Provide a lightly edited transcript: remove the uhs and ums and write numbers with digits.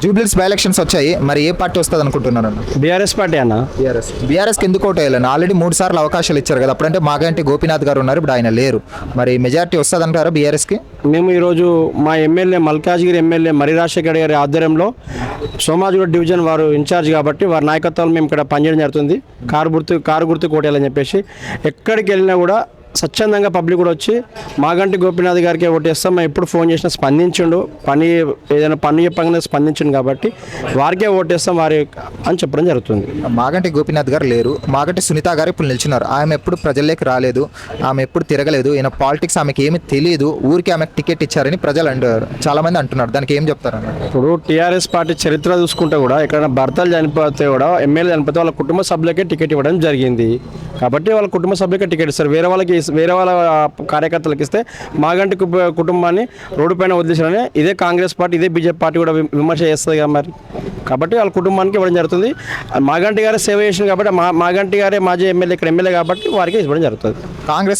Jubilees by elections వచ్చాయి. మరి ఏ party వస్తుంది అనుకుంటున్నారు? బీఆర్ఎస్ పార్టీ అన్న. బీఆర్ఎస్కి ఎందుకు ఓటు వేయాలని? ఆల్రెడీ 3 సార్లు అవకాశాలు ఇచ్చారు కదా. అప్పుడంటే మాగంటి గోపీనాథ్ గారు ఉన్నారు, ఇప్పుడు ఆయన లేరు. మరి మెజారిటీ వస్తుంది అంటారా బీఆర్ఎస్కి? మేము ఈరోజు మా ఎమ్మెల్యే మల్కాజ్గిరి ఎమ్మెల్యే మరి రాజశేఖర్ గారి ఆధ్వర్యంలో సోమాజిగూడ డివిజన్ వారు ఇన్ఛార్జ్ కాబట్టి వారి నాయకత్వంలో మేము ఇక్కడ పనిచేయడం జరుగుతుంది. కారు గుర్తు కోటేయాలని చెప్పేసి ఎక్కడికి వెళ్ళినా కూడా స్వచ్ఛందంగా పబ్లిక్ కూడా వచ్చి మాగంటి గోపీనాథ్ గారికి ఓటేస్తాం. మేము ఎప్పుడు ఫోన్ చేసినా స్పందించిండు, ఏదైనా పని చెప్పగానే స్పందించిండు కాబట్టి వారికే ఓటేస్తాం వారి అని చెప్పడం జరుగుతుంది. మాగంటి గోపీనాథ్ గారు లేరు, మాగంటి సునీత గారు ఇప్పుడు నిలిచినారు. ఆమె ఎప్పుడు ప్రజల్లోకి రాలేదు, ఆమె ఎప్పుడు తిరగలేదు, ఈయన పాలిటిక్స్ ఆమెకి ఏమి తెలియదు, ఊరికి ఆమెకు టికెట్ ఇచ్చారని ప్రజలు చాలా మంది అంటున్నారు. దానికి ఏం చెప్తారు? ఇప్పుడు టీఆర్ఎస్ పార్టీ చరిత్ర చూసుకుంటే కూడా ఎక్కడైనా భర్తలు చనిపోతే కూడా ఎమ్మెల్యే చనిపోతే వాళ్ళ కుటుంబ సభ్యులకే టికెట్ ఇవ్వడం జరిగింది. కాబట్టి వాళ్ళ కుటుంబ సభ్యులకే టికెట్ ఇస్తారు. వేరే వాళ్ళ కార్యకర్తలకు ఇస్తే మాగంటి కుటుంబాన్ని రోడ్డు పైన వదిలేసారని ఇదే కాంగ్రెస్ పార్టీ, ఇదే బీజేపీ పార్టీ కూడా విమర్శ చేస్తుంది కదా మరి. కాబట్టి వాళ్ళ కుటుంబానికి ఇవ్వడం జరుగుతుంది. మాగంటి గారే సేవ చేసింది కాబట్టి మాగంటి గారే మాజీ ఎమ్మెల్యే, ఇక్కడ ఎమ్మెల్యే కాబట్టి వారికి ఇవ్వడం జరుగుతుంది. కాంగ్రెస్